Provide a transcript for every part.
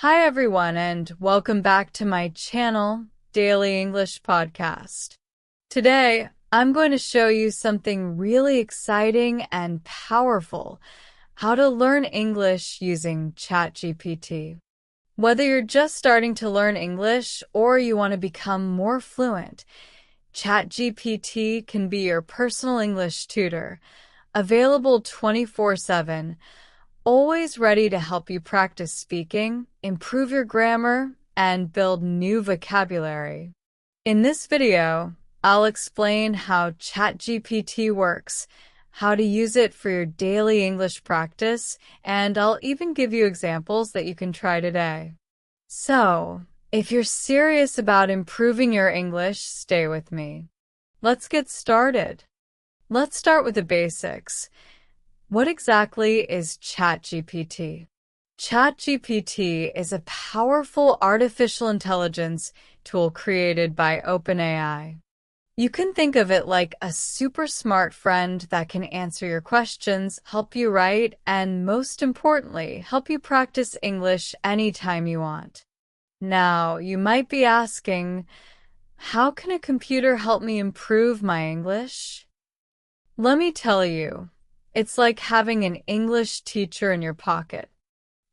Hi everyone, and welcome back to my channel, Daily English Podcast. Today, I'm going to show you something really exciting and powerful, how to learn English using ChatGPT. Whether you're just starting to learn English or you want to become more fluent, ChatGPT can be your personal English tutor, available 24/7, always ready to help you practice speaking, improve your grammar, and build new vocabulary. In this video, I'll explain how ChatGPT works, how to use it for your daily English practice, and I'll even give you examples that you can try today. So, if you're serious about improving your English, stay with me. Let's get started. Let's start with the basics. What exactly is ChatGPT? ChatGPT is a powerful artificial intelligence tool created by OpenAI. You can think of it like a super smart friend that can answer your questions, help you write, and most importantly, help you practice English anytime you want. Now, you might be asking, how can a computer help me improve my English? Let me tell you. It's like having an English teacher in your pocket.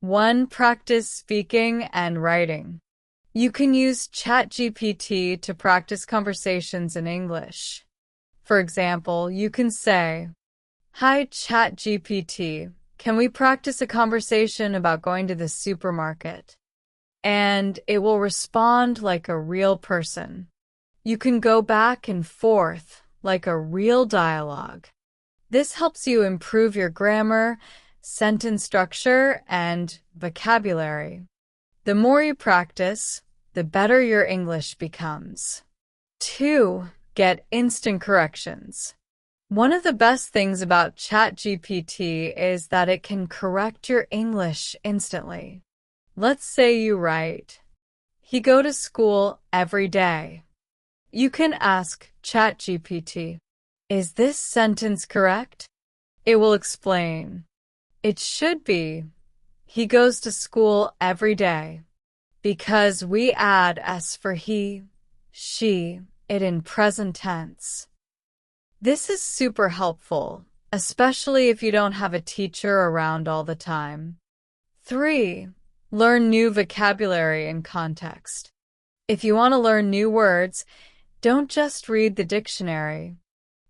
One, practice speaking and writing. You can use ChatGPT to practice conversations in English. For example, you can say, "Hi, ChatGPT, can we practice a conversation about going to the supermarket?" And it will respond like a real person. You can go back and forth like a real dialogue. This helps you improve your grammar, sentence structure, and vocabulary. The more you practice, the better your English becomes. 2. Get instant corrections. One of the best things about ChatGPT is that it can correct your English instantly. Let's say you write, "He go to school every day." You can ask ChatGPT, "Is this sentence correct?" It will explain. It should be, "He goes to school every day," because we add S for he, she, it in present tense. This is super helpful, especially if you don't have a teacher around all the time. 3. Learn new vocabulary and context. If you want to learn new words, don't just read the dictionary.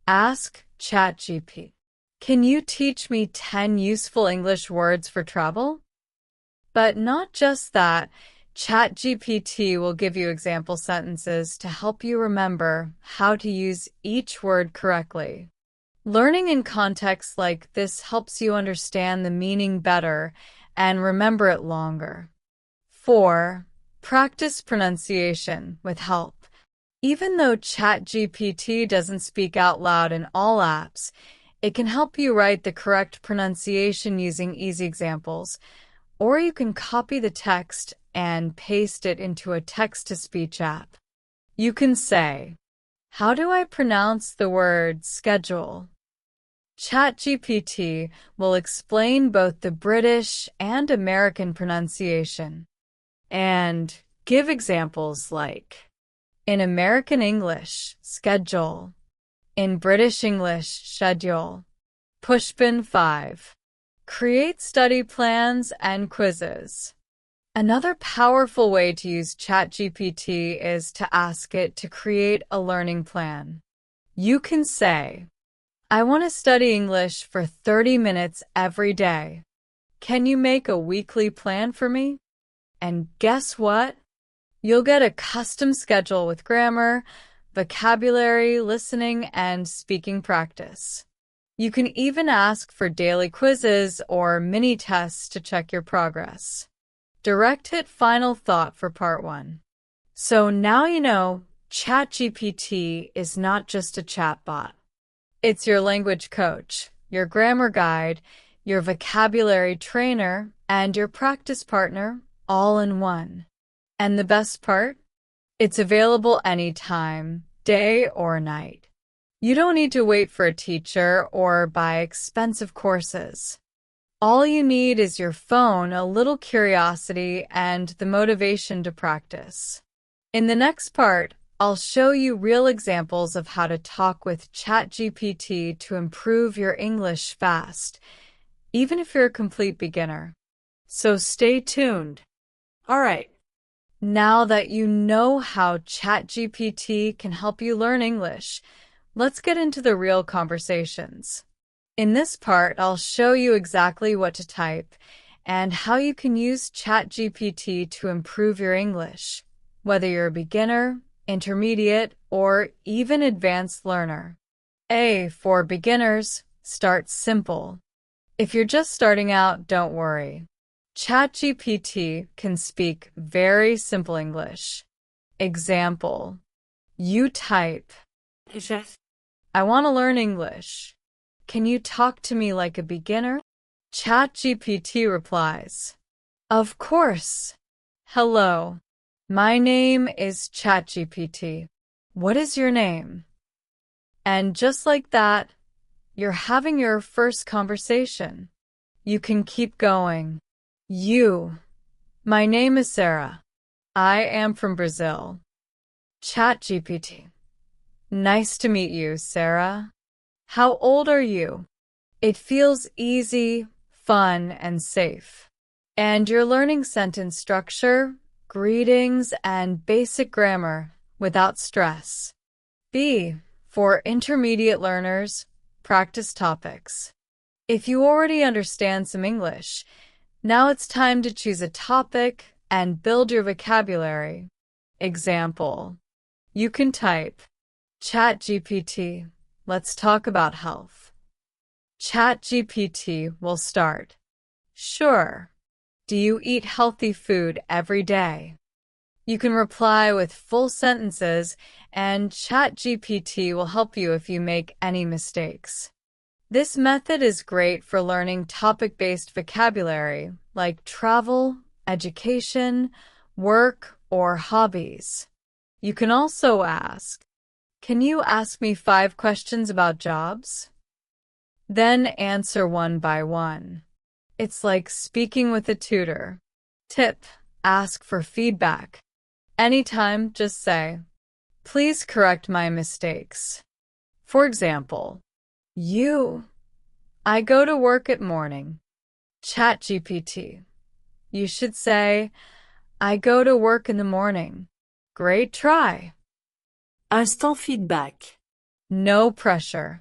Ask ChatGPT, "Can you teach me 10 useful English words for travel?" But not just that, ChatGPT will give you example sentences to help you remember how to use each word correctly. Learning in context like this helps you understand the meaning better and remember it longer. 4. Practice pronunciation with help. Even though ChatGPT doesn't speak out loud in all apps, it can help you write the correct pronunciation using easy examples, or you can copy the text and paste it into a text-to-speech app. You can say, "How do I pronounce the word schedule?" ChatGPT will explain both the British and American pronunciation and give examples like, in American English, schedule. In British English, schedule. Pushpin 5. Create study plans and quizzes. Another powerful way to use ChatGPT is to ask it to create a learning plan. You can say, "I want to study English for 30 minutes every day. Can you make a weekly plan for me?" And guess what? You'll get a custom schedule with grammar, vocabulary, listening, and speaking practice. You can even ask for daily quizzes or mini tests to check your progress. Direct hit final thought for part 1. So now you know ChatGPT is not just a chatbot. It's your language coach, your grammar guide, your vocabulary trainer, and your practice partner all in one. And the best part? It's available anytime, day or night. You don't need to wait for a teacher or buy expensive courses. All you need is your phone, a little curiosity, and the motivation to practice. In the next part, I'll show you real examples of how to talk with ChatGPT to improve your English fast, even if you're a complete beginner. So stay tuned. All right. Now that you know how ChatGPT can help you learn English, let's get into the real conversations. In this part, I'll show you exactly what to type and how you can use ChatGPT to improve your English, whether you're a beginner, intermediate, or even advanced learner. A, for beginners, start simple. If you're just starting out, don't worry. ChatGPT can speak very simple English. Example, you type, I want to learn English. Can you talk to me like a beginner? ChatGPT replies, of course. Hello, my name is ChatGPT. What is your name? And just like that, you're having your first conversation. You can keep going. My name is Sarah. I am from Brazil. ChatGPT, nice to meet you, Sarah. How old are you? It feels easy, fun, and safe. And you're learning sentence structure, greetings, and basic grammar without stress. B, for intermediate learners, practice topics. If you already understand some English, now it's time to choose a topic and build your vocabulary. Example, you can type, ChatGPT, let's talk about health. ChatGPT will start, sure. Do you eat healthy food every day? You can reply with full sentences, and ChatGPT will help you if you make any mistakes. This method is great for learning topic-based vocabulary like travel, education, work, or hobbies. You can also ask, can you ask me 5 questions about jobs? Then answer one by one. It's like speaking with a tutor. Tip, ask for feedback. Anytime, just say, please correct my mistakes. For example, I go to work at morning. ChatGPT, you should say, I go to work in the morning. Great try. Instant feedback. No pressure.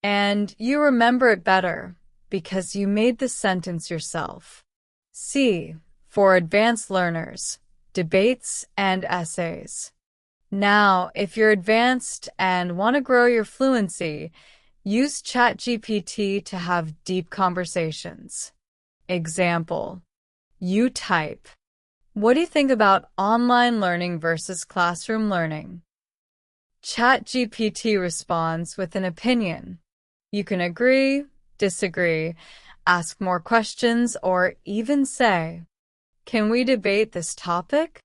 And you remember it better because you made the sentence yourself. C, for advanced learners, debates and essays. Now, if you're advanced and want to grow your fluency, use ChatGPT to have deep conversations. Example, you type, what do you think about online learning versus classroom learning? ChatGPT responds with an opinion. You can agree, disagree, ask more questions, or even say, can we debate this topic?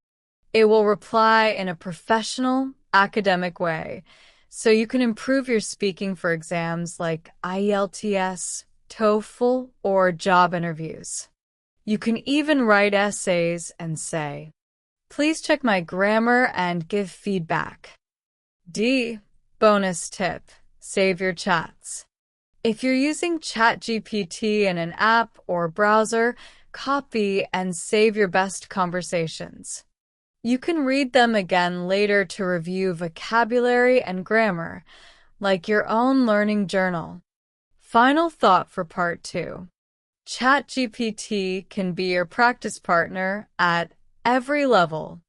It will reply in a professional, academic way, so you can improve your speaking for exams like IELTS, TOEFL, or job interviews. You can even write essays and say, please check my grammar and give feedback. D, bonus tip, save your chats. If you're using ChatGPT in an app or browser, copy and save your best conversations. You can read them again later to review vocabulary and grammar, like your own learning journal. Final thought for part 2. ChatGPT can be your practice partner at every level.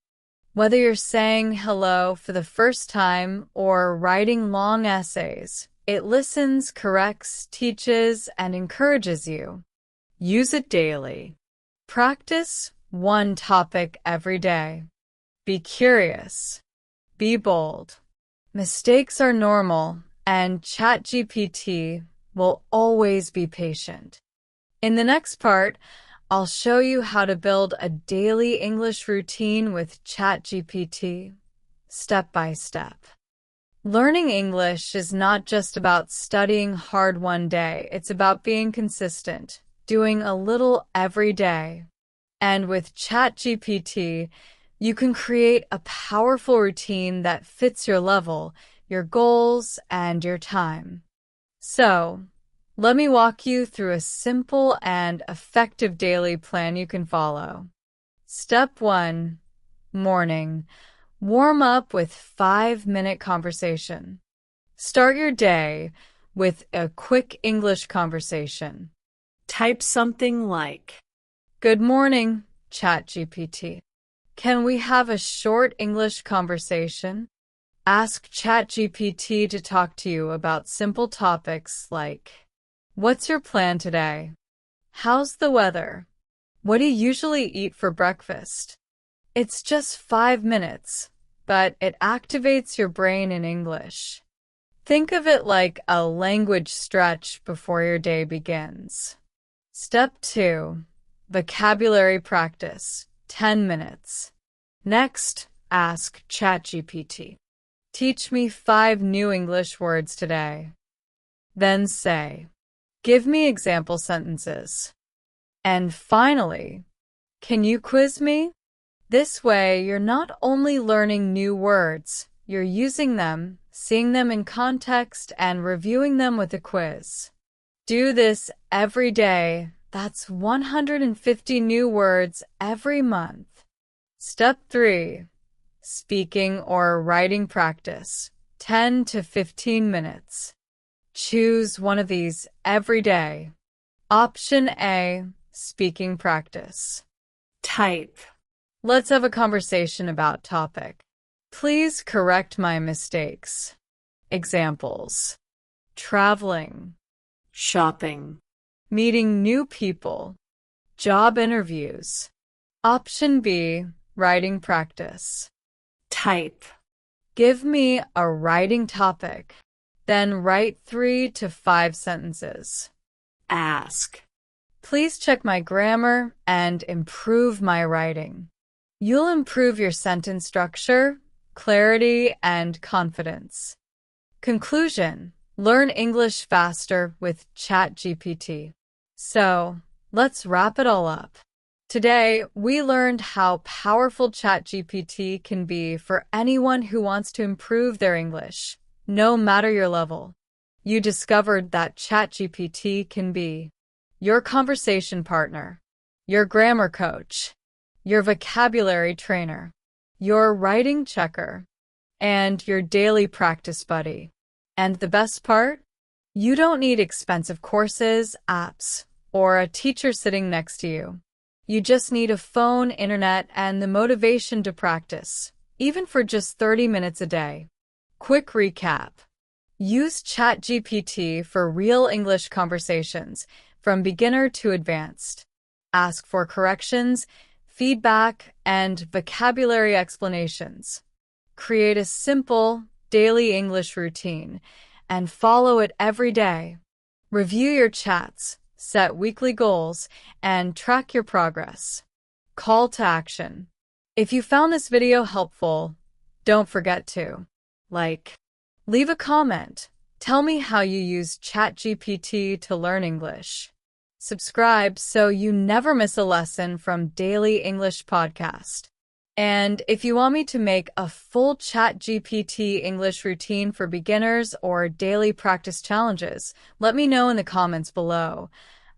Whether you're saying hello for the first time or writing long essays, it listens, corrects, teaches, and encourages you. Use it daily. Practice one topic every day. Be curious. Be bold. Mistakes are normal, and ChatGPT will always be patient. In the next part, I'll show you how to build a daily English routine with ChatGPT, step by step. Learning English is not just about studying hard one day. It's about being consistent, doing a little every day. And with ChatGPT, you can create a powerful routine that fits your level, your goals, and your time. So, let me walk you through a simple and effective daily plan you can follow. Step 1. Morning. Warm up with 5-minute conversation. Start your day with a quick English conversation. Type something like, Good morning, ChatGPT. Can we have a short English conversation? Ask ChatGPT to talk to you about simple topics like, what's your plan today? How's the weather? What do you usually eat for breakfast? It's just 5 minutes, but it activates your brain in English. Think of it like a language stretch before your day begins. Step 2. Vocabulary practice, 10 minutes. Next, ask ChatGPT. Teach me 5 new English words today. Then say, give me example sentences. And finally, can you quiz me? This way, you're not only learning new words, you're using them, seeing them in context, and reviewing them with a quiz. Do this every day. That's 150 new words every month. Step 3. Speaking or writing practice, 10 to 15 minutes. Choose one of these every day. Option A, speaking practice. type, Let's have a conversation about topic. Please correct my mistakes. Examples: traveling, shopping, meeting new people, job interviews. Option B, writing practice. type, Give me a writing topic, then write 3 to 5 sentences. ask, Please check my grammar and improve my writing. You'll improve your sentence structure, clarity, and confidence. Conclusion: learn English faster with ChatGPT. So, let's wrap it all up. Today, we learned how powerful ChatGPT can be for anyone who wants to improve their English, no matter your level. You discovered that ChatGPT can be your conversation partner, your grammar coach, your vocabulary trainer, your writing checker, and your daily practice buddy. And the best part? You don't need expensive courses, apps, or a teacher sitting next to you. You just need a phone, internet, and the motivation to practice, even for just 30 minutes a day. Quick recap. Use ChatGPT for real English conversations, from beginner to advanced. Ask for corrections, feedback, and vocabulary explanations. Create a simple, daily English routine, and follow it every day. Review your chats, set weekly goals, and track your progress. Call to action. If you found this video helpful, don't forget to leave a comment. Tell me how you use ChatGPT to learn English. Subscribe so you never miss a lesson from Daily English Podcast. And if you want me to make a full ChatGPT English routine for beginners or daily practice challenges, let me know in the comments below.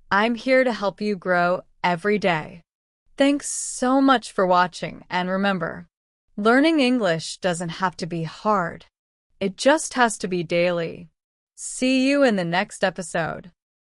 I'm here to help you grow every day. Thanks so much for watching, and remember, learning English doesn't have to be hard. It just has to be daily. See you in the next episode.